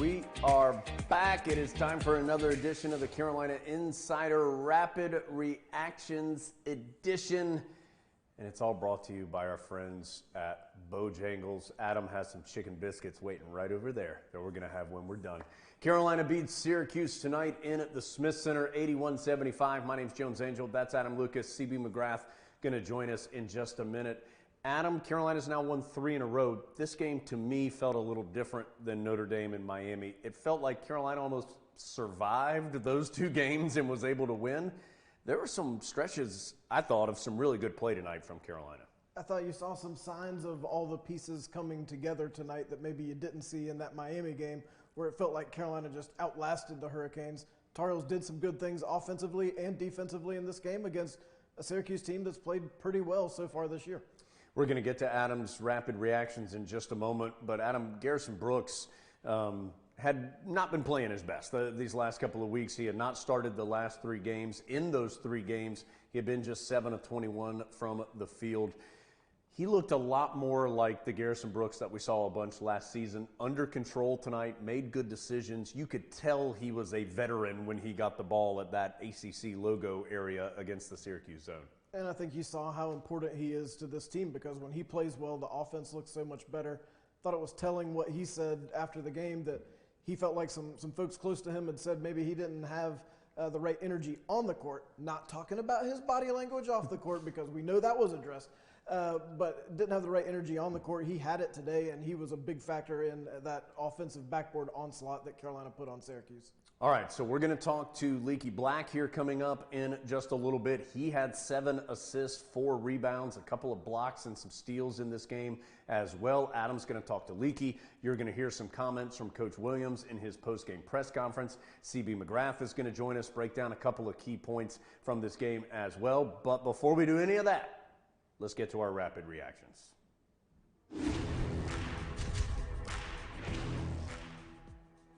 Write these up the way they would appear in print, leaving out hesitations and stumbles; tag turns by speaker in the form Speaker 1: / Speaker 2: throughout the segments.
Speaker 1: We are back. It is time for another edition of the Carolina Insider Rapid Reactions Edition. And it's all brought to you by our friends at Bojangles. Adam has some chicken biscuits waiting right over there that we're going to have when we're done. Carolina beats Syracuse tonight in at the Smith Center, 81-75. My name's Jones Angell. That's Adam Lucas. CB McGrath going to join us in just a minute. Adam, Carolina's now won 3 in a row. This game, to me, felt a little different than Notre Dame and Miami. It felt like Carolina almost survived those 2 games and was able to win. There were some stretches, I thought, of some really good play tonight from Carolina.
Speaker 2: I thought you saw some signs of all the pieces coming together tonight that maybe you didn't see in that Miami game, where it felt like Carolina just outlasted the Hurricanes. Tar Heels did some good things offensively and defensively in this game against a Syracuse team that's played pretty well so far this year.
Speaker 1: We're going to get to Adam's rapid reactions in just a moment, but Adam, Garrison Brooks had not been playing his best these last couple of weeks. He had not started the last 3 games. In those 3 games, he had been just 7 of 21 from the field. He looked a lot more like the Garrison Brooks that we saw a bunch last season. Under control tonight, made good decisions. You could tell he was a veteran when he got the ball at that ACC logo area against the Syracuse zone.
Speaker 2: And I think you saw how important he is to this team, because when he plays well, the offense looks so much better. Thought it was telling what he said after the game, that he felt like some folks close to him had said maybe he didn't have the right energy on the court. Not talking about his body language off the court, because we know that was addressed, but didn't have the right energy on the court. He had it today, and he was a big factor in that offensive backboard onslaught that Carolina put on Syracuse.
Speaker 1: All right, so we're going to talk to Leaky Black here coming up in just a little bit. He had 7 assists, 4 rebounds, a couple of blocks, and some steals in this game as well. Adam's going to talk to Leaky. You're going to hear some comments from Coach Williams in his post-game press conference. CB McGrath is going to join us, break down a couple of key points from this game as well. But before we do any of that, let's get to our rapid reactions.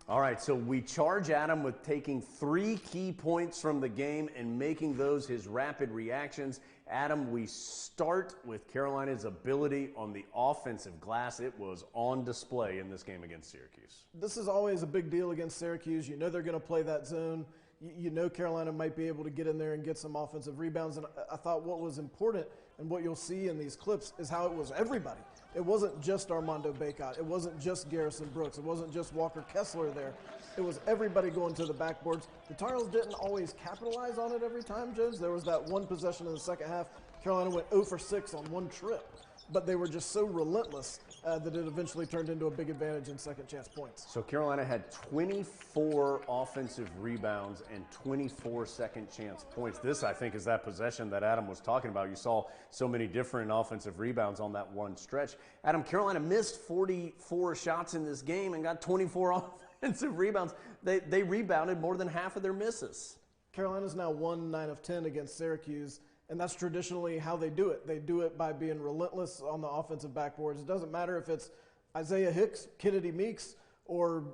Speaker 1: All right, so we charge Adam with taking 3 key points from the game and making those his rapid reactions. Adam, we start with Carolina's ability on the offensive glass. It was on display in this game against Syracuse.
Speaker 2: This is always a big deal against Syracuse. You know they're going to play that zone. You know Carolina might be able to get in there and get some offensive rebounds. And I thought what was important and what you'll see in these clips is how it was everybody. It wasn't just Armando Bacot. It wasn't just Garrison Brooks. It wasn't just Walker Kessler there. It was everybody going to the backboards. The Tar Heels didn't always capitalize on it every time, Jones. There was that one possession in the second half. Carolina went 0 for 6 on one trip. But they were just so relentless that it eventually turned into a big advantage in second chance points.
Speaker 1: So Carolina had 24 offensive rebounds and 24 second chance points. This, I think, is that possession that Adam was talking about. You saw so many different offensive rebounds on that one stretch. Adam, Carolina missed 44 shots in this game and got 24 offensive rebounds. They rebounded more than half of their misses.
Speaker 2: Carolina's now won 9 of 10 against Syracuse. And that's traditionally how they do it. They do it by being relentless on the offensive backboards. It doesn't matter if it's Isaiah Hicks, Kennedy Meeks, or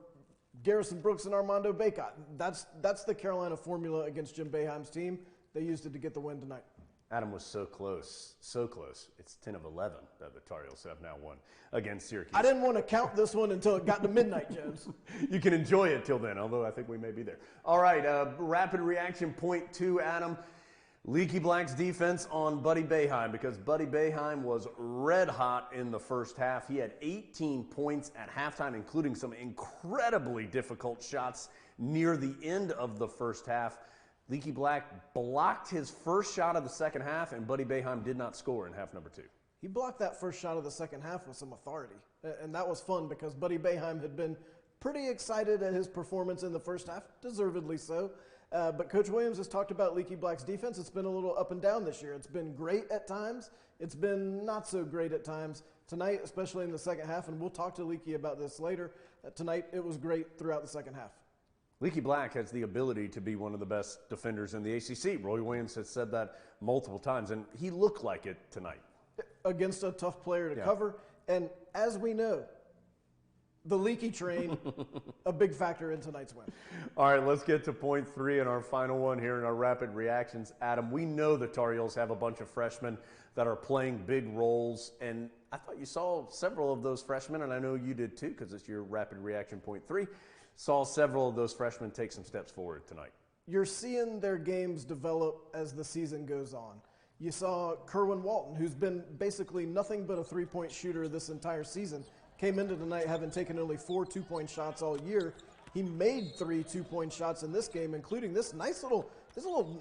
Speaker 2: Garrison Brooks and Armando Bacot. That's the Carolina formula against Jim Boeheim's team. They used it to get the win tonight.
Speaker 1: Adam was so close, so close. It's 10 of 11 that the Tar Heels have now won against Syracuse.
Speaker 2: I didn't want to count this one until it got to midnight, Jones.
Speaker 1: You can enjoy it till then, although I think we may be there. All right, rapid reaction point 2, Adam. Leaky Black's defense on Buddy Boeheim, because Buddy Boeheim was red hot in the first half. He had 18 points at halftime, including some incredibly difficult shots near the end of the first half. Leaky Black blocked his first shot of the second half, and Buddy Boeheim did not score in half number 2.
Speaker 2: He blocked that first shot of the second half with some authority, and that was fun because Buddy Boeheim had been pretty excited at his performance in the first half, deservedly so. But Coach Williams has talked about Leaky Black's defense. It's been a little up and down this year. It's been great at times. It's been not so great at times. Tonight, especially in the second half, and we'll talk to Leaky about this later, tonight it was great throughout the second half.
Speaker 1: Leaky Black has the ability to be one of the best defenders in the ACC. Roy Williams has said that multiple times, and he looked like it tonight.
Speaker 2: Against a tough player to cover. And as we know, the Leaky train, a big factor in tonight's win.
Speaker 1: All right, let's get to point 3 and our final one here in our rapid reactions. Adam, we know the Tar Heels have a bunch of freshmen that are playing big roles, and I thought you saw several of those freshmen, and I know you did too because it's your rapid reaction point 3, saw several of those freshmen take some steps forward tonight.
Speaker 2: You're seeing their games develop as the season goes on. You saw Kerwin Walton, who's been basically nothing but a three-point shooter this entire season, came into tonight having taken only 4 two-point shots all year. He made 3 two-point shots in this game, including this little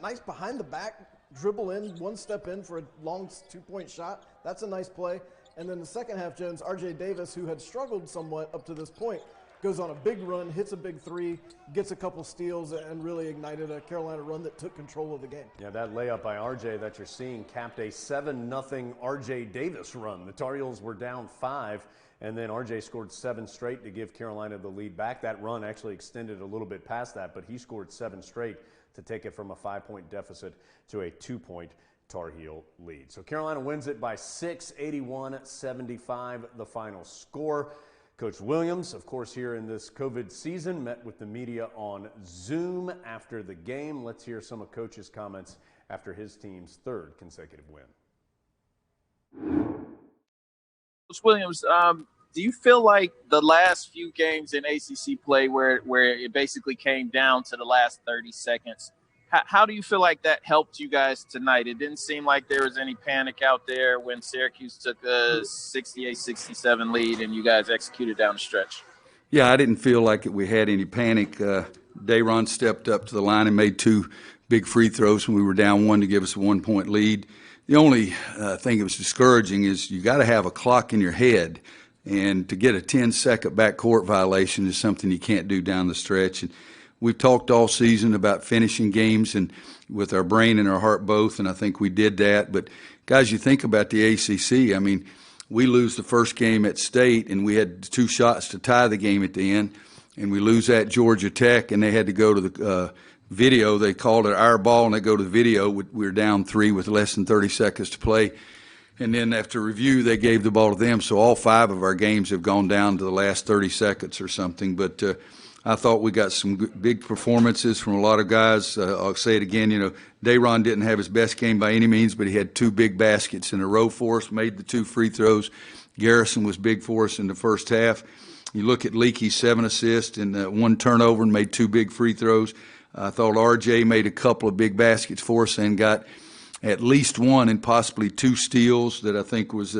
Speaker 2: nice behind the back dribble in, one step in for a long 2-point shot. That's a nice play. And then the second half, Jones, R.J. Davis, who had struggled somewhat up to this point, goes on a big run, hits a big 3, gets a couple steals, and really ignited a Carolina run that took control of the game.
Speaker 1: Yeah, that layup by RJ that you're seeing capped a 7-0 R.J. Davis run. The Tar Heels were down 5, and then RJ scored 7 straight to give Carolina the lead back. That run actually extended a little bit past that, but he scored 7 straight to take it from a 5-point deficit to a 2-point Tar Heel lead. So Carolina wins it by 6, 81-75, the final score. Coach Williams, of course, here in this COVID season, met with the media on Zoom after the game. Let's hear some of Coach's comments after his team's 3rd consecutive win.
Speaker 3: Coach Williams, do you feel like the last few games in ACC play where it basically came down to the last 30 seconds, how do you feel like that helped you guys tonight? It didn't seem like there was any panic out there when Syracuse took a 68-67 lead and you guys executed down the stretch.
Speaker 4: Yeah, I didn't feel like we had any panic. Dayron stepped up to the line and made 2 big free throws when we were down 1 to give us a 1-point lead. The only thing that was discouraging is you got to have a clock in your head, and to get a 10-second backcourt violation is something you can't do down the stretch. And we've talked all season about finishing games and with our brain and our heart both, and I think we did that. But, guys, you think about the ACC. I mean, we lose the first game at State, and we had 2 shots to tie the game at the end, and we lose at Georgia Tech, and they had to go to the video. They called it our ball, and they go to the video. We were down 3 with less than 30 seconds to play. And then after review, they gave the ball to them. So all 5 of our games have gone down to the last 30 seconds or something. But I thought we got some big performances from a lot of guys. I'll say it again, Dayron didn't have his best game by any means, but he had 2 big baskets in a row for us, made the 2 free throws. Garrison was big for us in the first half. You look at Leaky, 7 assists and 1 turnover and made 2 big free throws. I thought RJ made a couple of big baskets for us and got at least 1 and possibly 2 steals that I think was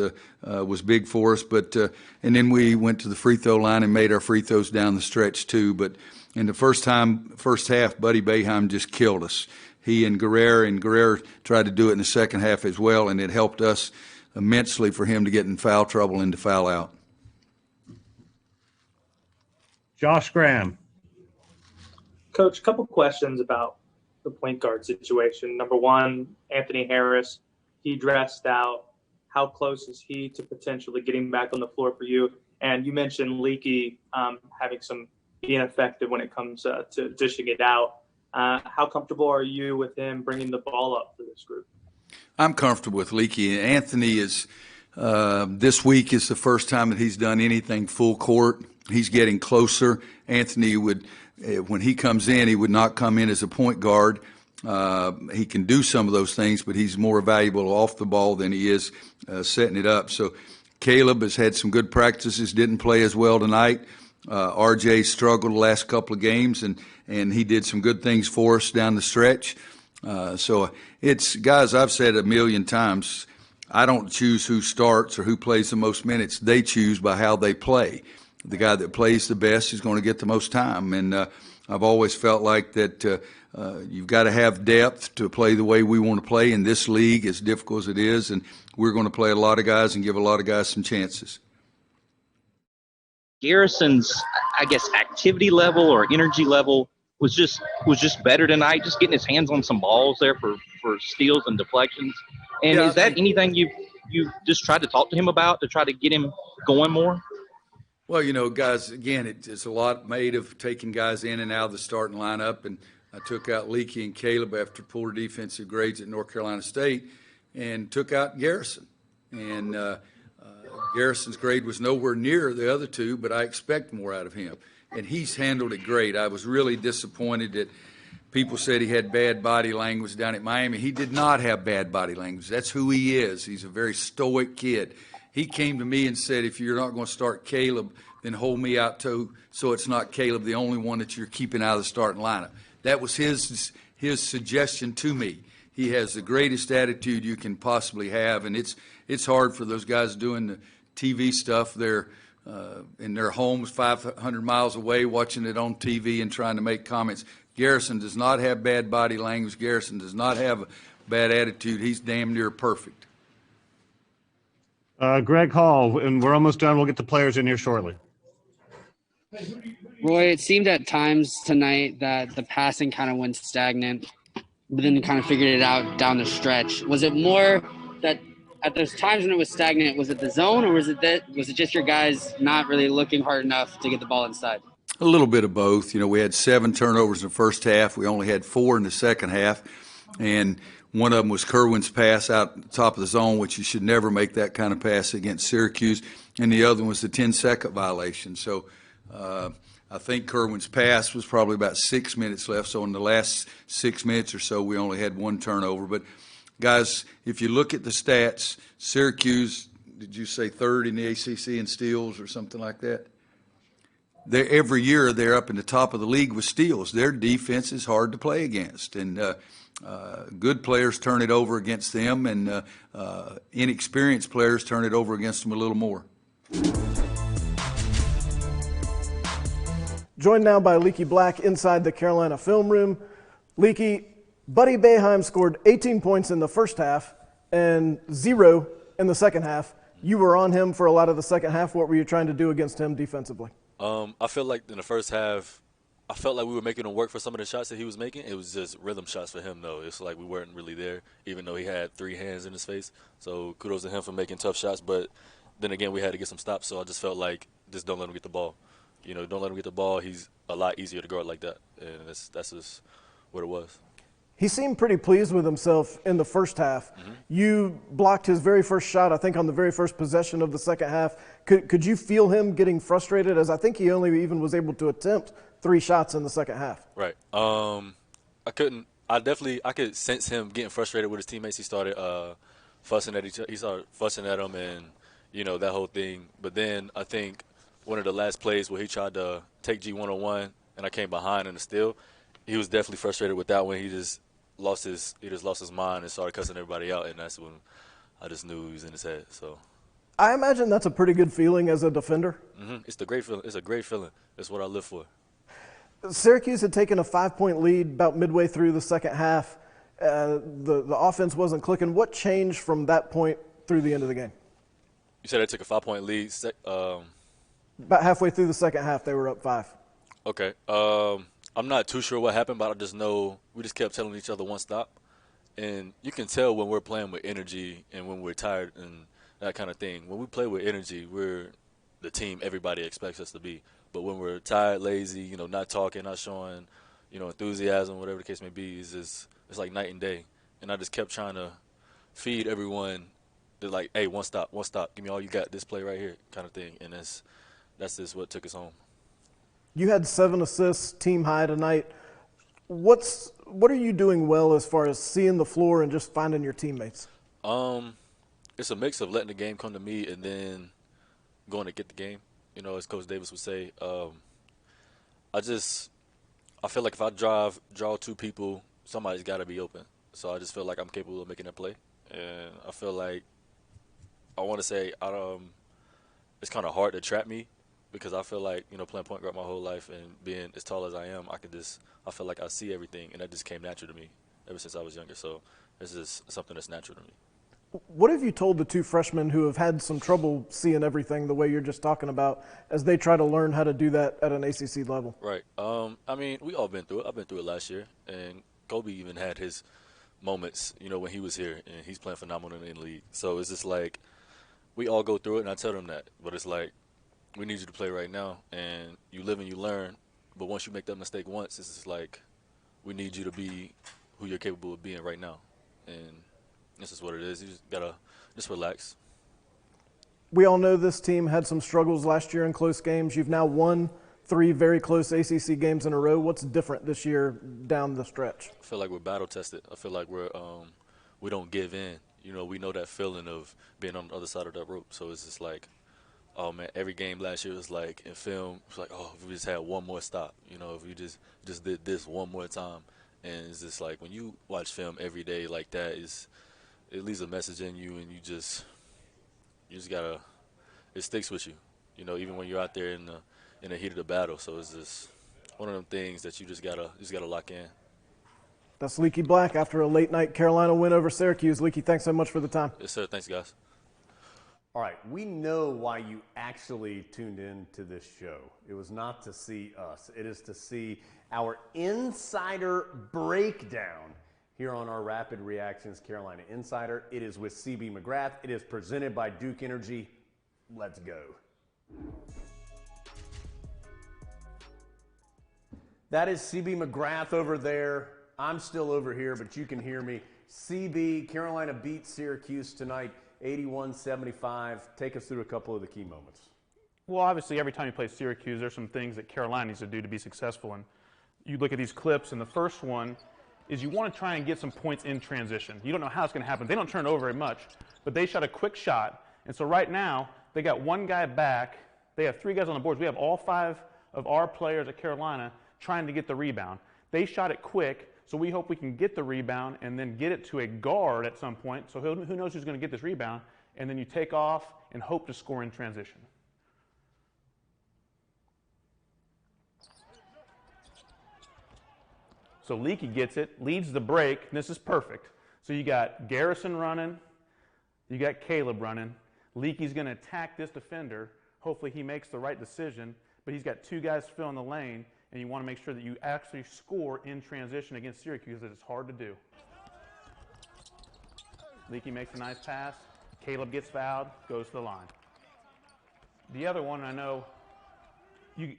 Speaker 4: big for us. But and then we went to the free throw line and made our free throws down the stretch too. But in the first half, Buddy Boeheim just killed us. He and Guerrero tried to do it in the second half as well, and it helped us immensely for him to get in foul trouble and to foul out.
Speaker 5: Josh Graham.
Speaker 6: Coach, a couple questions about the point guard situation. Number one, Anthony Harris, he dressed out. How close is he to potentially getting back on the floor for you? And you mentioned Leaky being effective when it comes to dishing it out. How comfortable are you with him bringing the ball up for this group?
Speaker 4: I'm comfortable with Leaky. Anthony is this week is the first time that he's done anything full court. He's getting closer. Anthony would, when he comes in, he would not come in as a point guard. He can do some of those things, but he's more valuable off the ball than he is setting it up. So Caleb has had some good practices, didn't play as well tonight. RJ struggled the last couple of games, and he did some good things for us down the stretch. So it's, guys, I've said it a million times, I don't choose who starts or who plays the most minutes. They choose by how they play. The guy that plays the best is going to get the most time. And I've always felt like that you've got to have depth to play the way we want to play in this league, as difficult as it is. And we're going to play a lot of guys and give a lot of guys some chances.
Speaker 7: Garrison's, I guess, activity level or energy level was just better tonight, just getting his hands on some balls there for steals and deflections. And is that anything you just tried to talk to him about to try to get him going more?
Speaker 4: Well, you know, guys, again, it's a lot made of taking guys in and out of the starting lineup. And I took out Leaky and Caleb after poor defensive grades at North Carolina State and took out Garrison. And Garrison's grade was nowhere near the other two, but I expect more out of him. And he's handled it great. I was really disappointed that people said he had bad body language down at Miami. He did not have bad body language. That's who he is. He's a very stoic kid. He came to me and said, if you're not going to start Caleb, then hold me out too, so it's not Caleb the only one that you're keeping out of the starting lineup. That was his suggestion to me. He has the greatest attitude you can possibly have, and it's hard for those guys doing the TV stuff. They're in their homes 500 miles away watching it on TV and trying to make comments. Garrison does not have bad body language. Garrison does not have a bad attitude. He's damn near perfect.
Speaker 5: Greg Hall, and we're almost done. We'll get the players in here shortly.
Speaker 8: Roy, it seemed at times tonight that the passing kind of went stagnant, but then kind of figured it out down the stretch. Was it more that at those times when it was stagnant, was it the zone, or was it just your guys not really looking hard enough to get the ball inside?
Speaker 4: A little bit of both. You know, we had 7 turnovers in the first half. We only had 4 in the second half, and one of them was Kerwin's pass out the top of the zone, which you should never make that kind of pass against Syracuse, and the other one was the 10-second violation. So I think Kerwin's pass was probably about 6 minutes left, so in the last 6 minutes or so we only had 1 turnover. But, guys, if you look at the stats, Syracuse, did you say third in the ACC in steals or something like that? Every year they're up in the top of the league with steals. Their defense is hard to play against, and good players turn it over against them, and inexperienced players turn it over against them a little more.
Speaker 2: Joined now by Leaky Black inside the Carolina film room. Leaky, Buddy Boeheim scored 18 points in the first half and 0 in the second half. You were on him for a lot of the second half. What were you trying to do against him defensively?
Speaker 9: I feel like in the first half, I felt like we were making him work for some of the shots that he was making. It was just rhythm shots for him, though. It's like we weren't really there, even though he had 3 hands in his face. So kudos to him for making tough shots. But then again, we had to get some stops, so I just felt like just don't let him get the ball. You know, don't let him get the ball. He's a lot easier to guard like that, and that's just what it was.
Speaker 2: He seemed pretty pleased with himself in the first half. Mm-hmm. You blocked his very first shot, I think, on the very first possession of the second half. Could you feel him getting frustrated, as I think he only even was able to attempt 3 shots in the second half?
Speaker 9: Right. I could sense him getting frustrated with his teammates. He started fussing at each other. He started fussing at them, and, you know, that whole thing. But then I think one of the last plays where he tried to take G one-on-one and I came behind in the steal, he was definitely frustrated with that one. He just lost his mind and started cussing everybody out, and that's when I just knew he was in his head. So
Speaker 2: I imagine that's a pretty good feeling as a defender.
Speaker 9: Mm-hmm. It's a great feeling. It's what I live for.
Speaker 2: Syracuse had taken a 5-point lead about midway through the second half. The offense wasn't clicking. What changed from that point through the end of the game?
Speaker 9: You said they took a 5-point lead.
Speaker 2: About halfway through the second half, they were up 5.
Speaker 9: Okay. I'm not too sure what happened, but I just know we just kept telling each other one stop. And you can tell when we're playing with energy and when we're tired and that kind of thing. When we play with energy, we're the team everybody expects us to be. But when we're tired, lazy, you know, not talking, not showing, you know, enthusiasm, whatever the case may be, it's like night and day. And I just kept trying to feed everyone. They're like, hey, one stop, give me all you got, this play right here, kind of thing. And that's just what took us home. You
Speaker 2: had 7 assists, team high tonight. What are you doing well as far as seeing the floor and just finding your teammates?
Speaker 9: It's a mix of letting the game come to me and then going to get the game. You know, as Coach Davis would say, I feel like if I draw 2 people, somebody's got to be open. So I just feel like I'm capable of making that play. And I feel like I want to say it's kind of hard to trap me because I feel like, you know, playing point guard my whole life and being as tall as I am, I feel like I see everything, and that just came natural to me ever since I was younger. So this is something that's natural to me.
Speaker 2: What have you told the 2 freshmen who have had some trouble seeing everything the way you're just talking about as they try to learn how to do that at an ACC level?
Speaker 9: Right. I mean, we all been through it. I've been through it last year, and Kobe even had his moments, you know, when he was here, and he's playing phenomenal in the league. So it's just like we all go through it, and I tell them that. But it's like we need you to play right now, and you live and you learn. But once you make that mistake once, it's just like we need you to be who you're capable of being right now. And this is what it is. You just got to just relax.
Speaker 2: We all know this team had some struggles last year in close games. You've now won 3 very close ACC games in a row. What's different this year down the stretch?
Speaker 9: I feel like we're battle tested. I feel like we don't give in. You know, we know that feeling of being on the other side of that rope. So it's just like, oh man, every game last year was like in film. It's like, oh, if we just had one more stop. You know, if we just did this one more time. And it's just like when you watch film every day like that, it leaves a message in you, and you just gotta. It sticks with you. You know, even when you're out there in the heat of the battle. So it's just one of them things that you just gotta lock in.
Speaker 2: That's Leaky Black after a late night Carolina win over Syracuse. Leaky, thanks so much for the time.
Speaker 9: Yes, sir. Thanks, guys.
Speaker 1: All right, we know why you actually tuned in to this show. It was not to see us. It is to see our insider breakdown here on our Rapid Reactions Carolina Insider. It is with CB McGrath. It is presented by Duke Energy. Let's go. That is CB McGrath over there. I'm still over here, but you can hear me. CB, Carolina beat Syracuse tonight, 81-75. Take us through a couple of the key moments.
Speaker 10: Well, obviously, every time you play Syracuse, there's some things that Carolina needs to do to be successful. And you look at these clips, and the first one is you want to try and get some points in transition. You don't know how it's going to happen. They don't turn it over very much, but they shot a quick shot. And so right now, they got one guy back. They have 3 guys on the boards. We have all 5 of our players at Carolina trying to get the rebound. They shot it quick, so we hope we can get the rebound and then get it to a guard at some point. So who knows who's going to get this rebound? And then you take off and hope to score in transition. So Leaky gets it, leads the break, and this is perfect. So you got Garrison running, you got Caleb running. Leaky's going to attack this defender. Hopefully he makes the right decision, but he's got 2 guys filling the lane, and you want to make sure that you actually score in transition against Syracuse, because it's hard to do. Leaky makes a nice pass. Caleb gets fouled, goes to the line. The other one, I know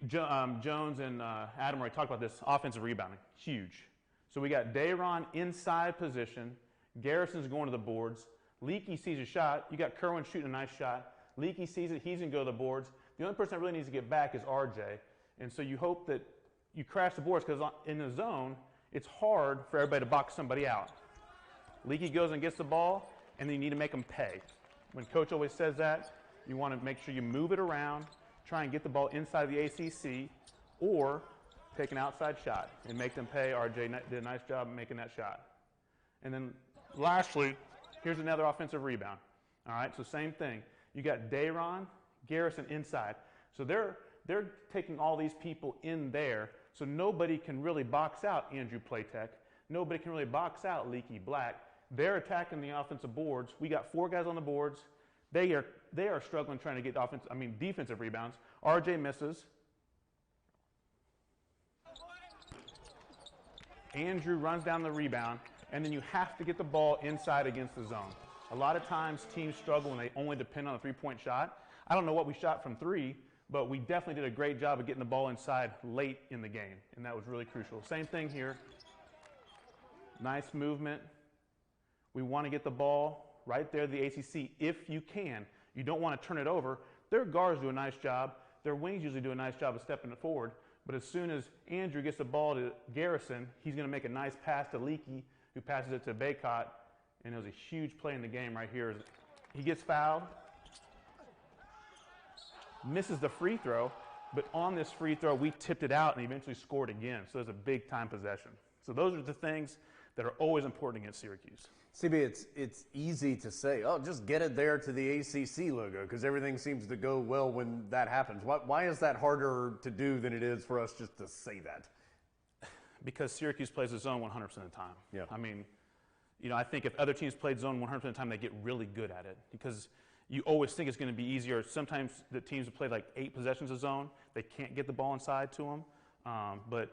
Speaker 10: Jones and Adam already talked about this, offensive rebounding, huge. So we got Dayron inside position. Garrison's going to the boards. Leaky sees a shot. You got Kerwin shooting a nice shot. Leaky sees it. He's going to go to the boards. The only person that really needs to get back is RJ. And so you hope that you crash the boards, because in the zone, it's hard for everybody to box somebody out. Leaky goes and gets the ball, and then you need to make them pay. When Coach always says that, you want to make sure you move it around, try and get the ball inside the ACC, or take an outside shot and make them pay. RJ did a nice job making that shot. And then lastly, here's another offensive rebound. All right, so same thing. You got Dayron, Garrison inside. So they're taking all these people in there, so nobody can really box out Andrew Playtech. Nobody can really box out Leaky Black. They're attacking the offensive boards. We got 4 guys on the boards. They are struggling trying to get defensive rebounds. RJ misses. Andrew runs down the rebound, and then you have to get the ball inside against the zone. A lot of times teams struggle when they only depend on a 3-point shot. I don't know what we shot from 3, but we definitely did a great job of getting the ball inside late in the game, and that was really crucial. Same thing here. Nice movement. We want to get the ball right there to the ACC if you can. You don't want to turn it over. Their guards do a nice job. Their wings usually do a nice job of stepping it forward. But as soon as Andrew gets the ball to Garrison, he's going to make a nice pass to Leaky, who passes it to Baycott. And it was a huge play in the game right here. He gets fouled, misses the free throw, but on this free throw, we tipped it out and eventually scored again. So it was a big time possession. So those are the things that are always important against Syracuse.
Speaker 1: CB, it's easy to say, oh, just get it there to the ACC logo, because everything seems to go well when that happens. Why is that harder to do than it is for us just to say that?
Speaker 10: Because Syracuse plays the zone 100% of the time.
Speaker 1: Yeah.
Speaker 10: I mean, I think if other teams played zone 100% of the time, they get really good at it, because you always think it's going to be easier. Sometimes the teams have played like 8 possessions of zone, they can't get the ball inside to them, but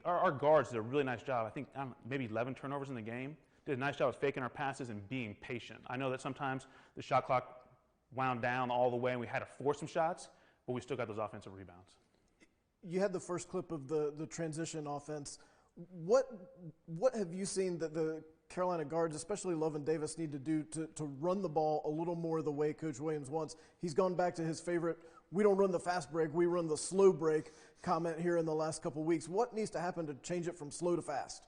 Speaker 10: our guards did a really nice job. I think maybe 11 turnovers in the game. Did a nice job of faking our passes and being patient. I know that sometimes the shot clock wound down all the way and we had to force some shots, but we still got those offensive rebounds.
Speaker 2: You had the first clip of the transition offense. What have you seen that the Carolina guards, especially Love and Davis, need to do to run the ball a little more the way Coach Williams wants? He's gone back to his favorite, we don't run the fast break, we run the slow break comment here in the last couple of weeks. What needs to happen to change it from slow to fast?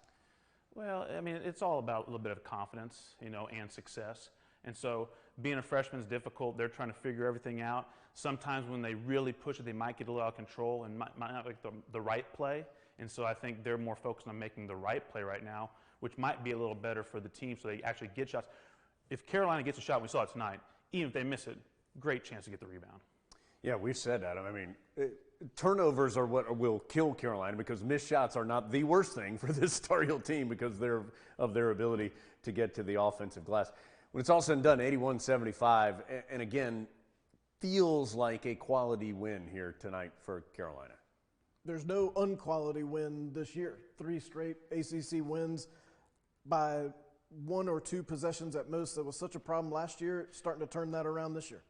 Speaker 10: Well, I mean, it's all about a little bit of confidence, and success. And so being a freshman is difficult. They're trying to figure everything out. Sometimes when they really push it, they might get a little out of control and might not make the right play. And so I think they're more focused on making the right play right now, which might be a little better for the team so they actually get shots. If Carolina gets a shot, we saw it tonight, even if they miss it, great chance to get the rebound.
Speaker 1: Yeah, we've said that. I mean, turnovers are what will kill Carolina because missed shots are not the worst thing for this Tar Heel team because of their ability to get to the offensive glass. When it's all said and done, 81-75, and again, feels like a quality win here tonight for Carolina.
Speaker 2: There's no unquality win this year. 3 straight ACC wins by 1 or 2 possessions at most. That was such a problem last year, starting to turn that around this year.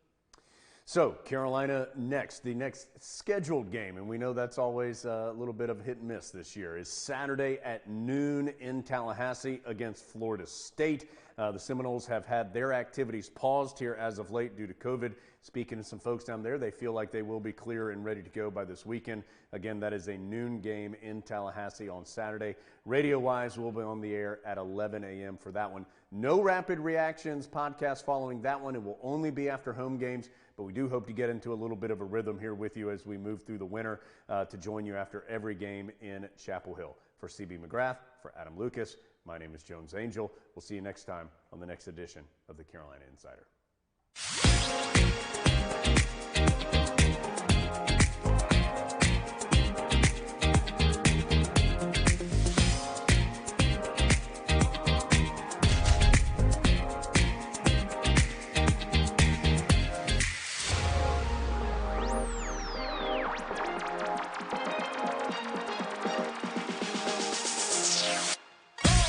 Speaker 1: So Carolina next, the next scheduled game, and we know that's always a little bit of hit and miss this year, is Saturday at noon in Tallahassee against Florida State. The Seminoles have had their activities paused here as of late due to COVID. Speaking to some folks down there, they feel like they will be clear and ready to go by this weekend. Again, that is a noon game in Tallahassee on Saturday. Radio-wise, we'll be on the air at 11 a.m. for that one. No Rapid Reactions podcast following that one. It will only be after home games, but we do hope to get into a little bit of a rhythm here with you as we move through the winter to join you after every game in Chapel Hill. For CB McGrath, for Adam Lucas, my name is Jones Angell. We'll see you next time on the next edition of the Carolina Insider.